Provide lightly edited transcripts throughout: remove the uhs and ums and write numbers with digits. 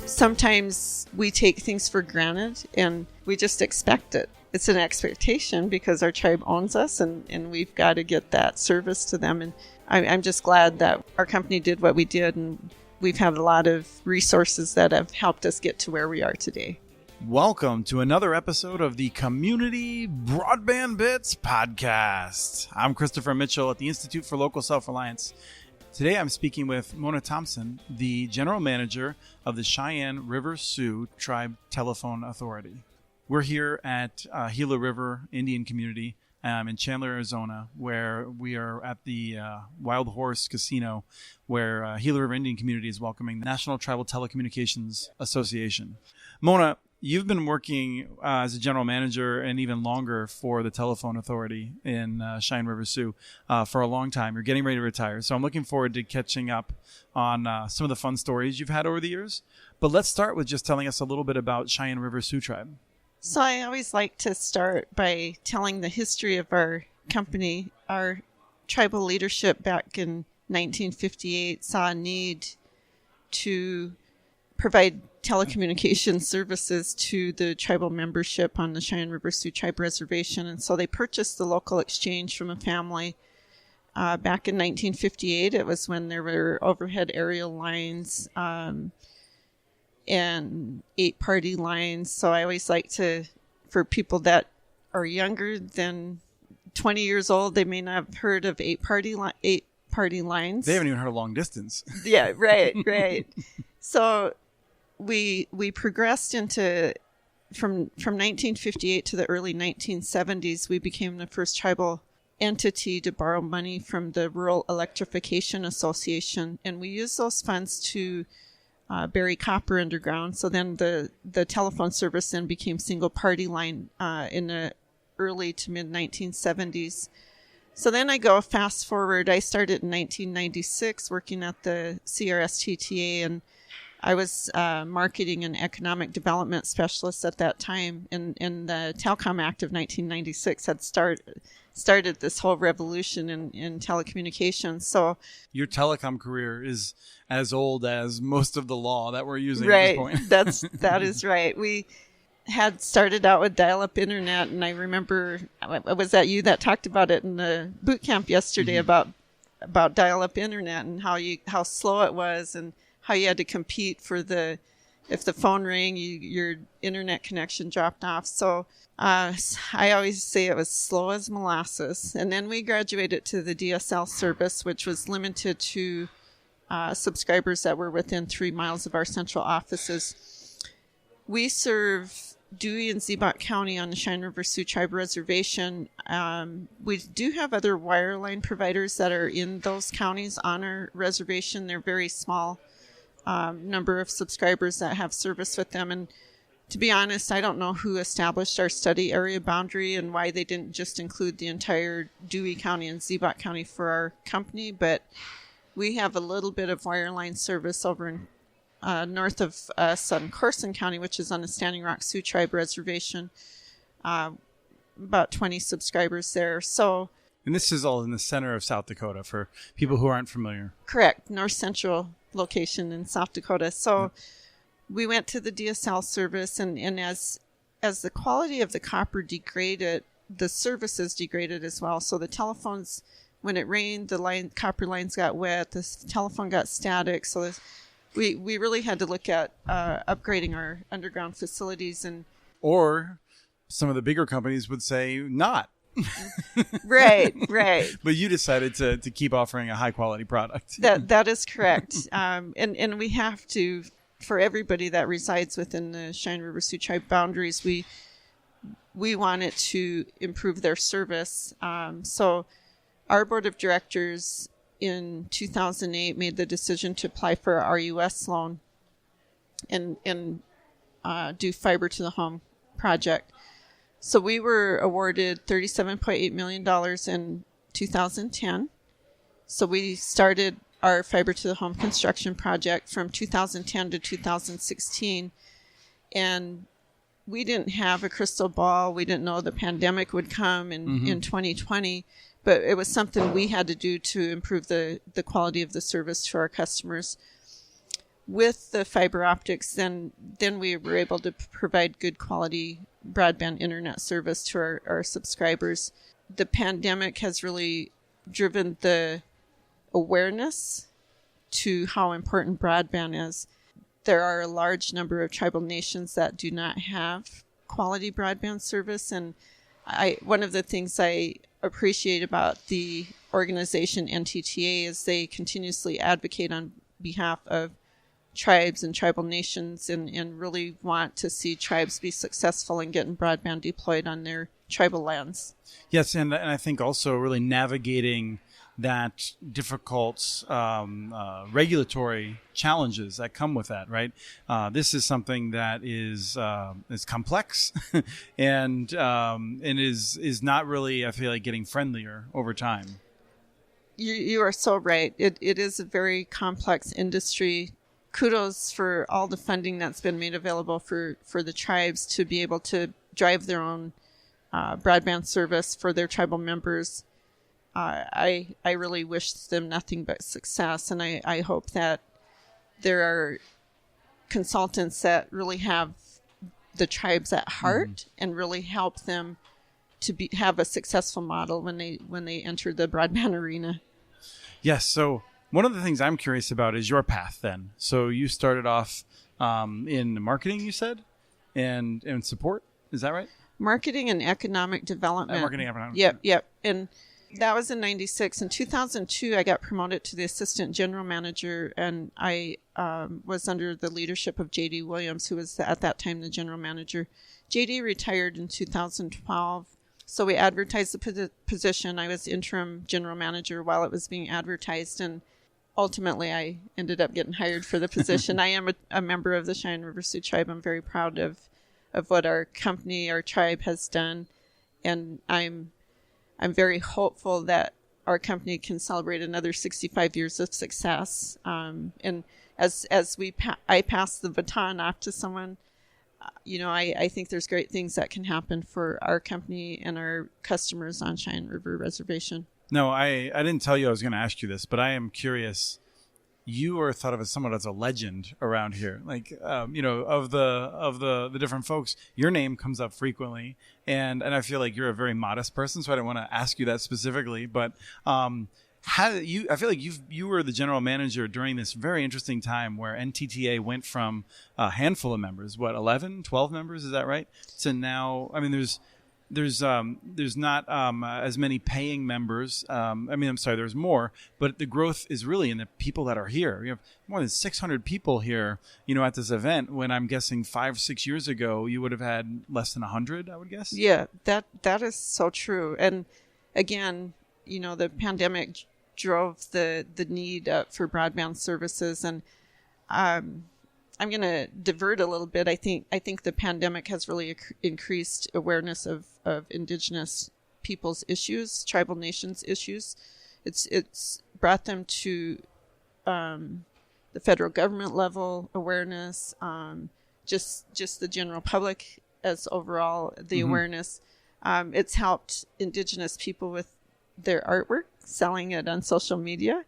sometimes we take things for granted and we just expect it. It's an expectation because our tribe owns us and we've got to get that service to them. And I'm just glad that our company did what we did, and we've had a lot of resources that have helped us get to where we are today. Welcome to another episode of the Community Broadband Bits podcast. I'm Christopher Mitchell at the Institute for Local Self-Reliance. Today I'm speaking with Mona Thompson, the General Manager of the Cheyenne River Sioux Tribe Telephone Authority. We're here at Gila River Indian Community in Chandler, Arizona, where we are at the Wild Horse Casino, where Gila River Indian Community is welcoming the National Tribal Telecommunications Association. Mona, you've been working as a general manager and even longer for the Telephone Authority in Cheyenne River Sioux for a long time. You're getting ready to retire. So I'm looking forward to catching up on some of the fun stories you've had over the years. But let's start with just telling us a little bit about Cheyenne River Sioux Tribe. So I always like to start by telling the history of our company. Our tribal leadership back in 1958 saw a need to provide telecommunications services to the tribal membership on the Cheyenne River Sioux Tribe Reservation. And so they purchased the local exchange from a family back in 1958. It was when there were overhead aerial lines and 8-party lines. So I always like to, for people that are younger than 20 years old, they may not have heard of 8-party lines. They haven't even heard of long distance. Yeah, right. So we progressed into, from 1958 to the early 1970s, we became the first tribal entity to borrow money from the Rural Electrification Association, and we used those funds to bury copper underground. So then the telephone service then became single party line in the early to mid 1970s. So then I go fast forward. I started in 1996 working at the CRSTTA, and I was marketing and economic development specialist at that time. And the Telecom Act of 1996 had started this whole revolution in telecommunications. So your telecom career is as old as most of the law that we're using right, at this point. that is right. We had started out with dial-up internet, and I remember, was that you that talked about it in the boot camp yesterday about dial-up internet and how slow it was and how you had to compete for if the phone rang, your internet connection dropped off. So I always say it was slow as molasses. And then we graduated to the DSL service, which was limited to subscribers that were within 3 miles of our central offices. We serve Dewey and Ziebot County on the Cheyenne River Sioux Tribe Reservation. We do have other wireline providers that are in those counties on our reservation. They're very small number of subscribers that have service with them. And to be honest, I don't know who established our study area boundary and why they didn't just include the entire Dewey County and Ziebot County for our company, but we have a little bit of wireline service over in north of us on Corson County, which is on the Standing Rock Sioux Tribe Reservation, about 20 subscribers there. So, and this is all in the center of South Dakota for people who aren't familiar. Correct. North Central location in South Dakota. So we went to the DSL service, and as the quality of the copper degraded, the services degraded as well. So the telephones, when it rained, the copper lines got wet, the telephone got static. So we really had to look at upgrading our underground facilities. Or some of the bigger companies would say not. Right. But you decided to keep offering a high quality product. That is correct. And we have to, for everybody that resides within the Cheyenne River Sioux Tribe boundaries, we wanted to improve their service. So our board of directors in 2008 made the decision to apply for a RUS loan and do fiber to the home project. So we were awarded $37.8 million in 2010. So we started our fiber to the home construction project from 2010 to 2016. And we didn't have a crystal ball. We didn't know the pandemic would come in 2020. But it was something we had to do to improve the quality of the service to our customers. with the fiber optics, then we were able to provide good quality broadband internet service to our subscribers. The pandemic has really driven the awareness to how important broadband is. There are a large number of tribal nations that do not have quality broadband service, and one of the things I appreciate about the organization NTTA is they continuously advocate on behalf of tribes and tribal nations and really want to see tribes be successful in getting broadband deployed on their tribal lands. Yes, and I think also really navigating that difficult regulatory challenges that come with that, right? This is something that is complex and is not really, I feel like, getting friendlier over time. You are so right. It is a very complex industry. Kudos for all the funding that's been made available for the tribes to be able to drive their own broadband service for their tribal members. I really wish them nothing but success, and I hope that there are consultants that really have the tribes at heart and really help them to have a successful model when they enter the broadband arena. Yes. So one of the things I'm curious about is your path then. So you started off in marketing, you said, and support. Is that right? Marketing and economic development. Yep. And that was in 96. In 2002, I got promoted to the assistant general manager, and I was under the leadership of J.D. Williams, who was at that time the general manager. J.D. retired in 2012, so we advertised the position. I was interim general manager while it was being advertised, and ultimately I ended up getting hired for the position. I am a member of the Cheyenne River Sioux tribe. I'm very proud of what our company, our tribe has done, and I'm very hopeful that our company can celebrate another 65 years of success. And as I pass the baton off to someone, I think there's great things that can happen for our company and our customers on Cheyenne River Reservation. No, I didn't tell you I was going to ask you this, but I am curious. You are thought of as someone as a legend around here. Like, of the different folks, your name comes up frequently, and I feel like you're a very modest person, so I don't want to ask you that specifically. But I feel like you were the general manager during this very interesting time where NTTA went from a handful of members, 11, 12 members, is that right? To now, I mean, there's not as many paying members. There's more, but the growth is really in the people that are here. You have more than 600 people here, at this event, when I'm guessing 5-6 years ago, you would have had less than 100, I would guess. Yeah, that is so true. And again, the pandemic drove the need for broadband services, and I'm going to divert a little bit. I think the pandemic has really increased awareness of Indigenous people's issues, tribal nations issues. It's brought them to the federal government level awareness, just the general public as overall the awareness. It's helped Indigenous people with their artwork, selling it on social media,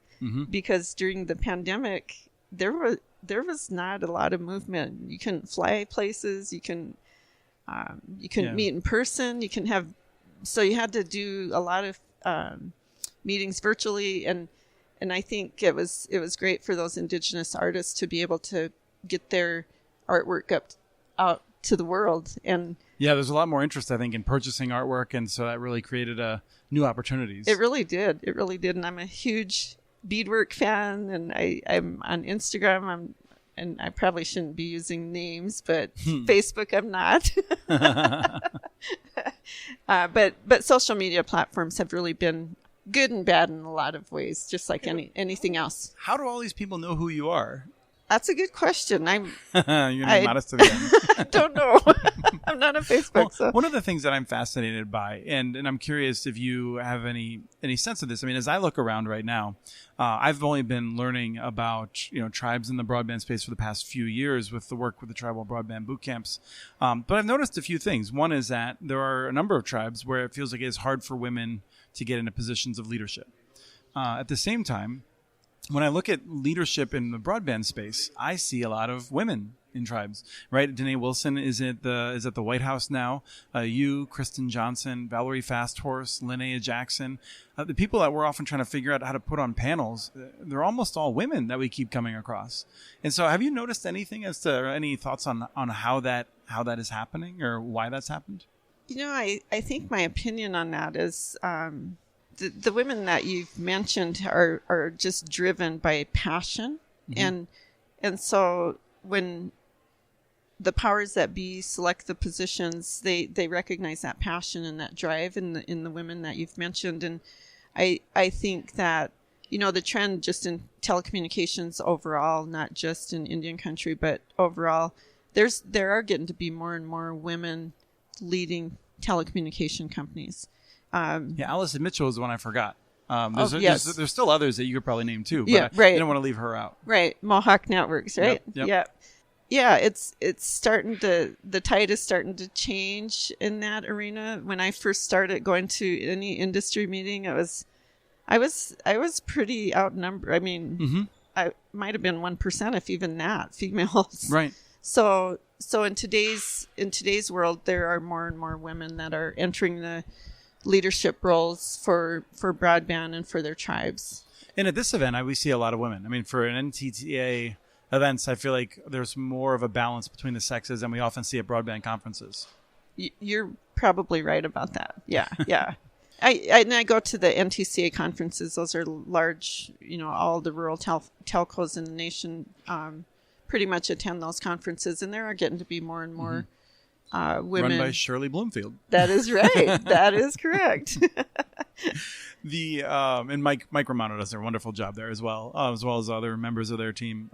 because during the pandemic there was not a lot of movement. You couldn't fly places. You couldn't meet in person. So you had to do a lot of meetings virtually, and I think it was great for those Indigenous artists to be able to get their artwork out to the world. And yeah, there's a lot more interest, I think, in purchasing artwork, and so that really created new opportunities. It really did, and I'm a huge beadwork fan, and I'm on Instagram. And I probably shouldn't be using names, but Facebook I'm not. But social media platforms have really been good and bad in a lot of ways, just like anything else. How do all these people know who you are? That's a good question. You're modest to the end. Don't know. I'm not on Facebook. Well, so. One of the things that I'm fascinated by, and I'm curious if you have any sense of this. I mean, as I look around right now, I've only been learning about tribes in the broadband space for the past few years with the work with the tribal broadband boot camps. But I've noticed a few things. One is that there are a number of tribes where it feels like it's hard for women to get into positions of leadership. At the same time, when I look at leadership in the broadband space, I see a lot of women in tribes, right? Danae Wilson is at the White House now. You, Kristen Johnson, Valerie Fasthorse, Linnea Jackson, the people that we're often trying to figure out how to put on panels, they're almost all women that we keep coming across. And so, have you noticed anything as to any thoughts on how that is happening or why that's happened? I think my opinion on that is the women that you've mentioned are just driven by passion, and so when the powers that be select the positions, they recognize that passion and that drive in the women that you've mentioned. And I think that, the trend just in telecommunications overall, not just in Indian country, but overall, there are getting to be more and more women leading telecommunication companies. Allison Mitchell is the one I forgot. There's still others that you could probably name too, but I didn't want to leave her out. Right. Mohawk Networks, right? Yep. Yeah, it's starting to, the tide is starting to change in that arena. When I first started going to any industry meeting, I was pretty outnumbered. I mean, I might have been 1%, if even that, females. Right. So in today's world, there are more and more women that are entering the leadership roles for broadband and for their tribes. And at this event, we see a lot of women. I mean, for an NTTA events, I feel like there's more of a balance between the sexes than we often see at broadband conferences. You're probably right about that. Yeah. I go to the NTCA conferences. Those are large, all the rural telcos in the nation pretty much attend those conferences, and there are getting to be more and more women. Run by Shirley Bloomfield. That is right. That is correct. And Mike Romano does a wonderful job there as well as other members of their team.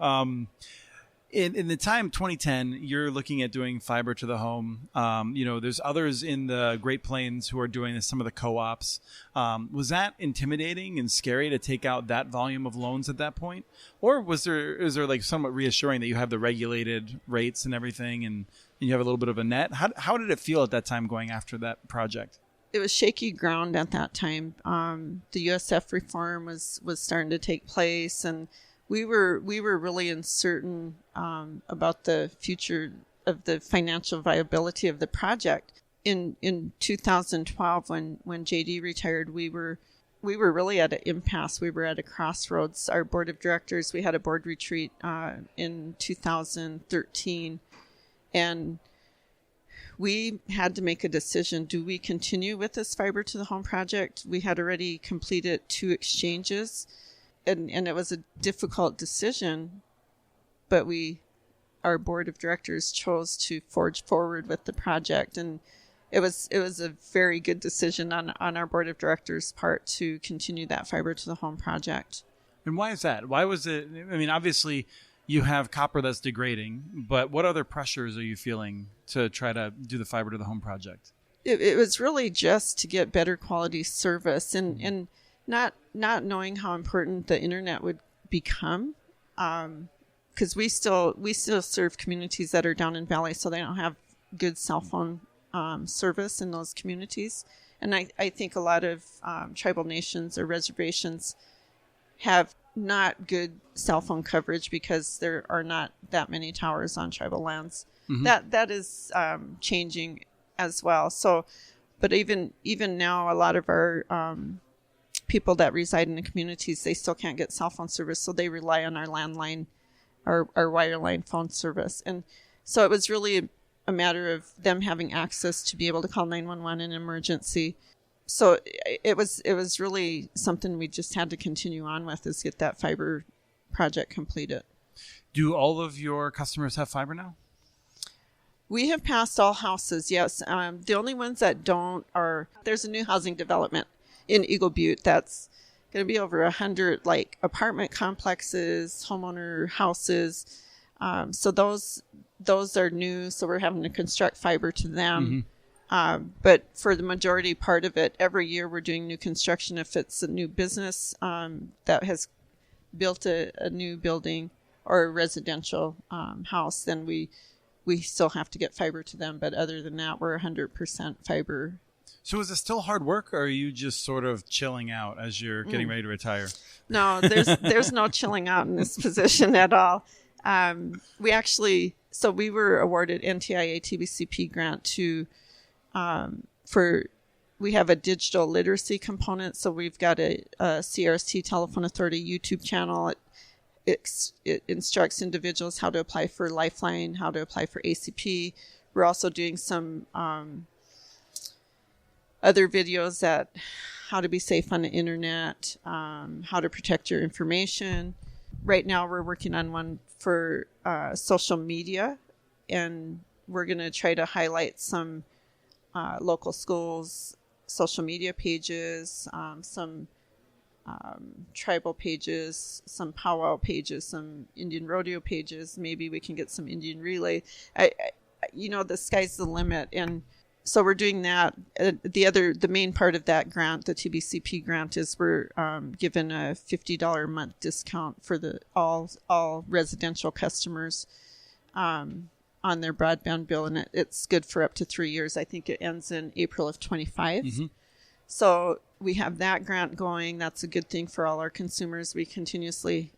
In the time 2010, you're looking at doing fiber to the home. There's others in the Great Plains who are doing this, some of the co-ops. Was that intimidating and scary to take out that volume of loans at that point? Or is there like somewhat reassuring that you have the regulated rates and everything and you have a little bit of a net? How did it feel at that time going after that project? It was shaky ground at that time. The USF reform was starting to take place, and we were really uncertain about the future of the financial viability of the project. In 2012, when JD retired, we were really at an impasse. We were at a crossroads. Our board of directors, we had a board retreat in 2013, and we had to make a decision. Do we continue with this fiber to the home project? We had already completed 2 exchanges, and it was a difficult decision, but our board of directors chose to forge forward with the project, and it was a very good decision on our board of directors' part to continue that fiber to the home project. And why is that? Why was it? I mean, obviously you have copper that's degrading, but what other pressures are you feeling to try to do the fiber to the home project? It was really just to get better quality service and not knowing how important the internet would become, because we still serve communities that are down in valley, so they don't have good cell phone service in those communities. And I think a lot of tribal nations or reservations have not good cell phone coverage because there are not that many towers on tribal lands. That is changing as well. So, but even now, a lot of our people that reside in the communities, they still can't get cell phone service, so they rely on our landline, our wireline phone service. And so it was really a matter of them having access to be able to call 911 in an emergency. So it was really something we just had to continue on with, is get that fiber project completed. Do all of your customers have fiber now? We have passed all houses, yes. The only ones that don't there's a new housing development in Eagle Butte that's going to be over 100 apartment complexes, homeowner houses. So those are new. So we're having to construct fiber to them. But for the majority part of it, every year we're doing new construction. If it's a new business that has built a new building or a residential house, then we still have to get fiber to them. But other than that, we're 100% fiber. So is it still hard work, or are you just sort of chilling out as you're getting ready to retire? No, there's no chilling out in this position at all. We were awarded NTIA TBCP grant we have a digital literacy component. So we've got a CRST Telephone Authority YouTube channel. It instructs individuals how to apply for Lifeline, how to apply for ACP. We're also doing some other videos that how to be safe on the internet, how to protect your information. Right now we're working on one for social media, and we're going to try to highlight some local schools' social media pages, some tribal pages, some powwow pages, some Indian rodeo pages. Maybe we can get some Indian relay. The sky's the limit. And so we're doing that. The main part of that grant, the TBCP grant, is we're given a $50 a month discount for all residential customers on their broadband bill, and it's good for up to 3 years. I think it ends in April of 25. Mm-hmm. So we have that grant going. That's a good thing for all our consumers. We continuously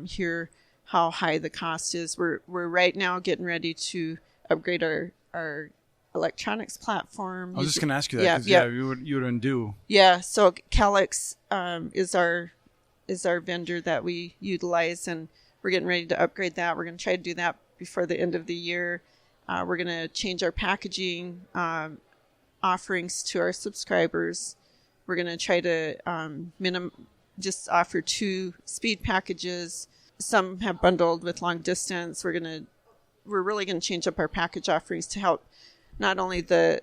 hear how high the cost is. We're right now getting ready to upgrade our electronics platform. I was just going to ask you that. You would undo. Yeah. So Calix is our vendor that we utilize, and we're getting ready to upgrade that. We're going to try to do that before the end of the year. We're going to change our packaging offerings to our subscribers. We're going to try to just offer 2 speed packages. Some have bundled with long distance. We're really going to change up our package offerings to help not only the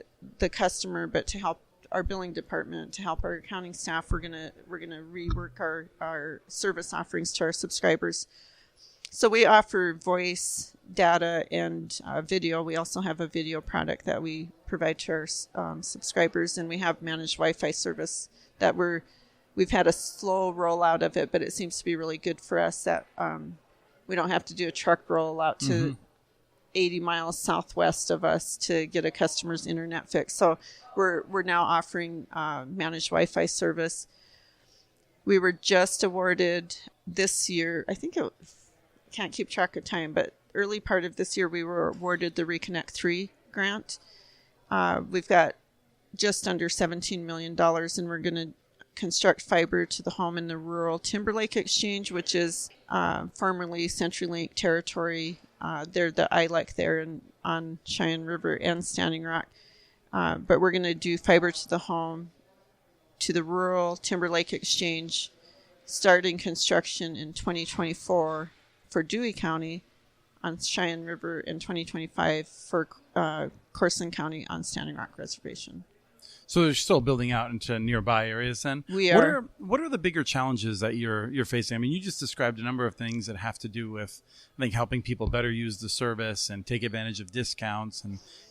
customer, but to help our billing department, to help our accounting staff. We're going to rework our service offerings to our subscribers. So we offer voice, data, and video. We also have a video product that we provide to our subscribers, and we have managed Wi-Fi service that we've had a slow rollout of it, but it seems to be really good for us that we don't have to do a truck rollout to 80 miles southwest of us to get a customer's internet fix. So we're now offering managed Wi-Fi service. We were just awarded this year, I think can't keep track of time, but early part of this year we were awarded the Reconnect 3 grant. We've got just under $17 million, and we're going to construct fiber to the home in the rural Timberlake Exchange, which is formerly CenturyLink territory. They're the ILEC there on Cheyenne River and Standing Rock. But we're going to do fiber to the home to the rural Timberlake Exchange, starting construction in 2024 for Dewey County on Cheyenne River, in 2025 for Corson County on Standing Rock Reservation. So they're still building out into nearby areas then? We are. What are the bigger challenges that you're facing? I mean, you just described a number of things that have to do with, I think, helping people better use the service and take advantage of discounts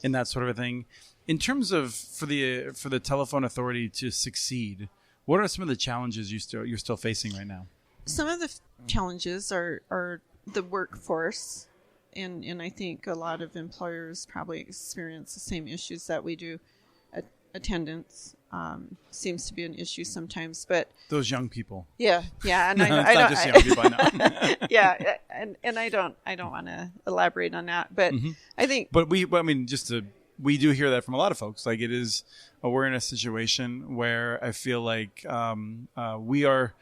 and that sort of a thing. In terms of for the telephone authority to succeed, what are some of the challenges you're still facing right now? Some of the challenges are the workforce, and I think a lot of employers probably experience the same issues that we do. Attendance seems to be an issue sometimes, but those young people. Yeah, and I don't just young people. I know. Yeah, and I don't want to elaborate on that, but I think. But we do hear that from a lot of folks. Like, it is we're in a situation where I feel like we are.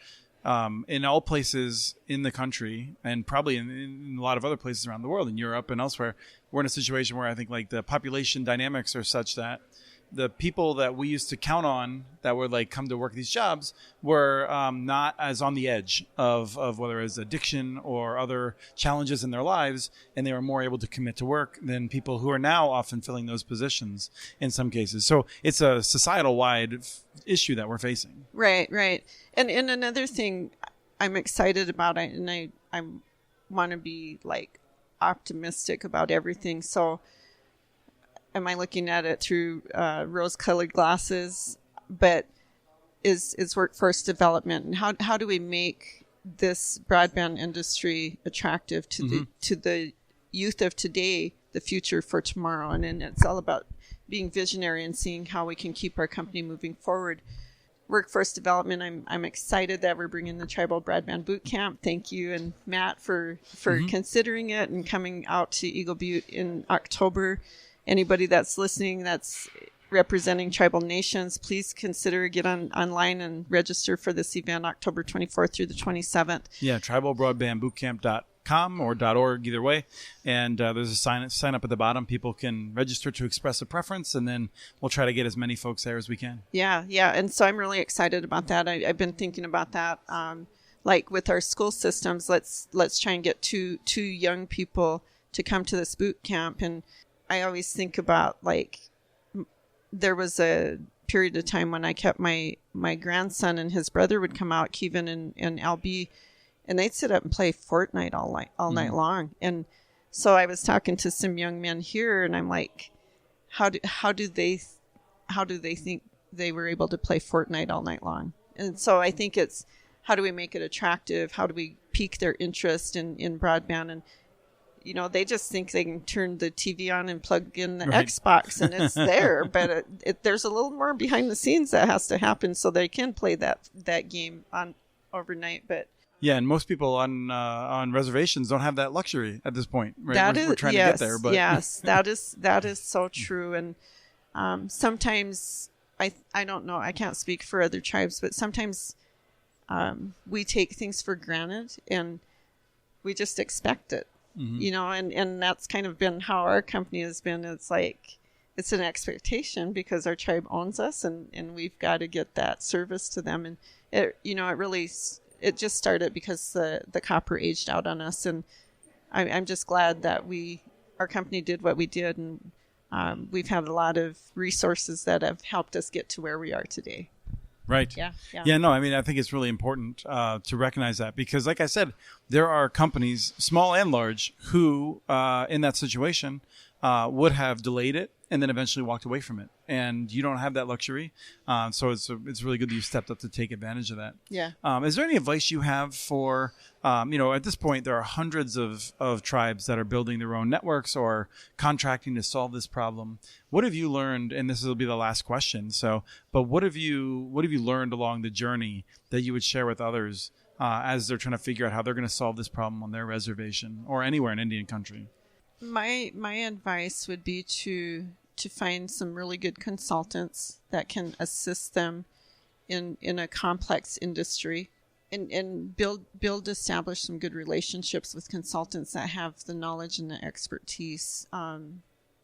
In all places in the country, and probably in a lot of other places around the world, in Europe and elsewhere, we're in a situation where I think like the population dynamics are such that the people that we used to count on that would like come to work these jobs were not as on the edge of whether it's addiction or other challenges in their lives, and they were more able to commit to work than people who are now often filling those positions in some cases. So it's a societal wide issue that we're facing. Right. And another thing I'm excited about, and I want to be like optimistic about everything. So am I looking at it through rose-colored glasses? But is workforce development, and how do we make this broadband industry attractive to the youth of today, the future for tomorrow? And then it's all about being visionary and seeing how we can keep our company moving forward. Workforce development, I'm excited that we're bringing the Tribal Broadband Boot Camp. Thank you and Matt for considering it and coming out to Eagle Butte in October. Anybody that's listening that's representing tribal nations, please consider get online and register for this event October 24th through the 27th. Yeah, tribalbroadbandbootcamp.com or .org, either way. And there's a sign up at the bottom. People can register to express a preference, and then we'll try to get as many folks there as we can. Yeah. And so I'm really excited about that. I've been thinking about that. Like with our school systems, let's try and get two young people to come to this boot camp. And I always think about, like, there was a period of time when I kept my grandson and his brother would come out, Kevin and LB, and they'd sit up and play Fortnite all night long. And so I was talking to some young men here, and I'm like, how do they think they were able to play Fortnite all night long? And so I think it's, how do we make it attractive? How do we pique their interest in broadband? And they just think they can turn the TV on and plug in the Xbox and it's there. But there's a little more behind the scenes that has to happen so they can play that game on overnight. But yeah, and most people on reservations don't have that luxury at this point. Right? We're trying to get there. But yes, that is so true. And sometimes I don't know. I can't speak for other tribes, but sometimes we take things for granted and we just expect it. Mm-hmm. And that's kind of been how our company has been. It's like, it's an expectation because our tribe owns us and we've got to get that service to them. And it just started because the copper aged out on us. And I'm just glad that our company did what we did. And we've had a lot of resources that have helped us get to where we are today. Right. Yeah. No, I mean, I think it's really important to recognize that because, like I said, there are companies, small and large, who in that situation would have delayed it and then eventually walked away from it. And you don't have that luxury. So it's really good that you stepped up to take advantage of that. Yeah. Is there any advice you have for, at this point, there are hundreds of tribes that are building their own networks or contracting to solve this problem. What have you learned? And this will be the last question. But what have you learned along the journey that you would share with others as they're trying to figure out how they're going to solve this problem on their reservation or anywhere in Indian country? My advice would be to find some really good consultants that can assist them in a complex industry and establish some good relationships with consultants that have the knowledge and the expertise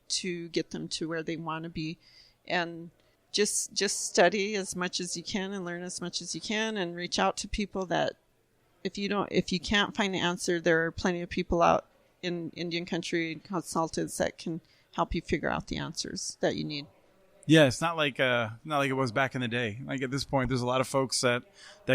to get them to where they want to be. And just study as much as you can and learn as much as you can and reach out to people that if you can't find the answer, there are plenty of people out in Indian country, consultants that can help you figure out the answers that you need. Yeah, it's not like it was back in the day. Like at this point, there's a lot of folks that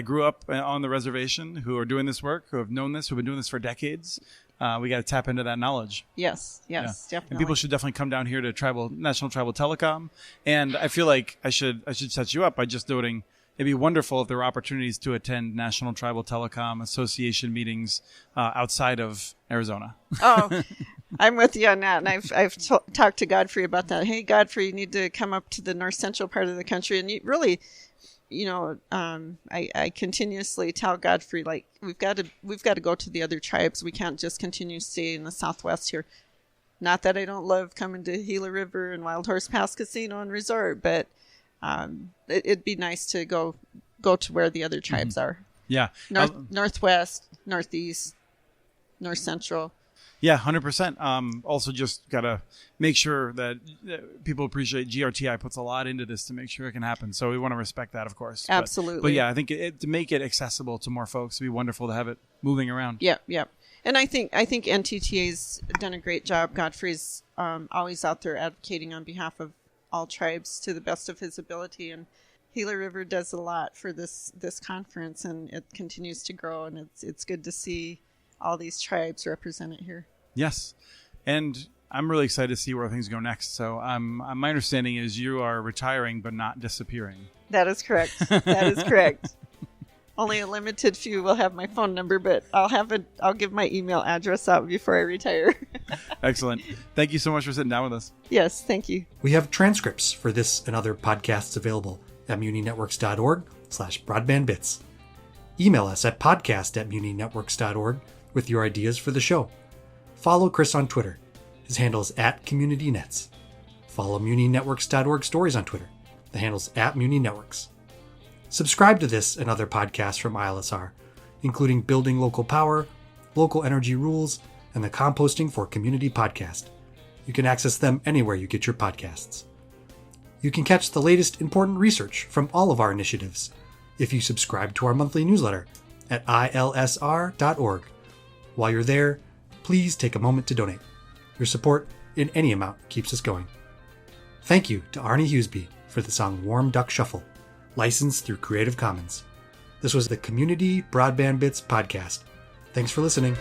grew up on the reservation who are doing this work, who have known this, who've been doing this for decades. We got to tap into that knowledge. Yes, definitely. And people should definitely come down here to National Tribal Telecom. And I feel like I should set you up by just noting it'd be wonderful if there were opportunities to attend National Tribal Telecom Association meetings outside of Arizona. Oh, I'm with you on that. And I've talked to Godfrey about that. Hey, Godfrey, you need to come up to the north central part of the country. And you really, I continuously tell Godfrey, like, we've got to go to the other tribes. We can't just continue to stay in the Southwest here. Not that I don't love coming to Gila River and Wild Horse Pass Casino and Resort, but it'd be nice to go to where the other tribes are. Yeah. Northwest, Northeast, North Central. Yeah, 100%. Also, just got to make sure that people appreciate GRTI puts a lot into this to make sure it can happen. So we want to respect that, of course. Absolutely. But yeah, I think to make it accessible to more folks, it'd be wonderful to have it moving around. Yeah. And I think NTTA's done a great job. Godfrey's always out there advocating on behalf of all tribes to the best of his ability. And Gila River does a lot for this conference, and it continues to grow. And it's good to see all these tribes represented here. Yes. And I'm really excited to see where things go next. So my understanding is you are retiring but not disappearing. That is correct. Only a limited few will have my phone number, but I'll give my email address out before I retire. Excellent. Thank you so much for sitting down with us. Yes, thank you. We have transcripts for this and other podcasts available at muninetworks.org/broadbandbits. Email us at podcast@muninetworks.org with your ideas for the show. Follow Chris on Twitter. His handle is @CommunityNets. Follow muninetworks.org stories on Twitter. The handle's @muninetworks. Subscribe to this and other podcasts from ILSR, including Building Local Power, Local Energy Rules, and the Composting for Community podcast. You can access them anywhere you get your podcasts. You can catch the latest important research from all of our initiatives if you subscribe to our monthly newsletter at ilsr.org. While you're there, please take a moment to donate. Your support in any amount keeps us going. Thank you to Arnie Hughesby for the song Warm Duck Shuffle, licensed through Creative Commons. This was the Community Broadband Bits podcast. Thanks for listening.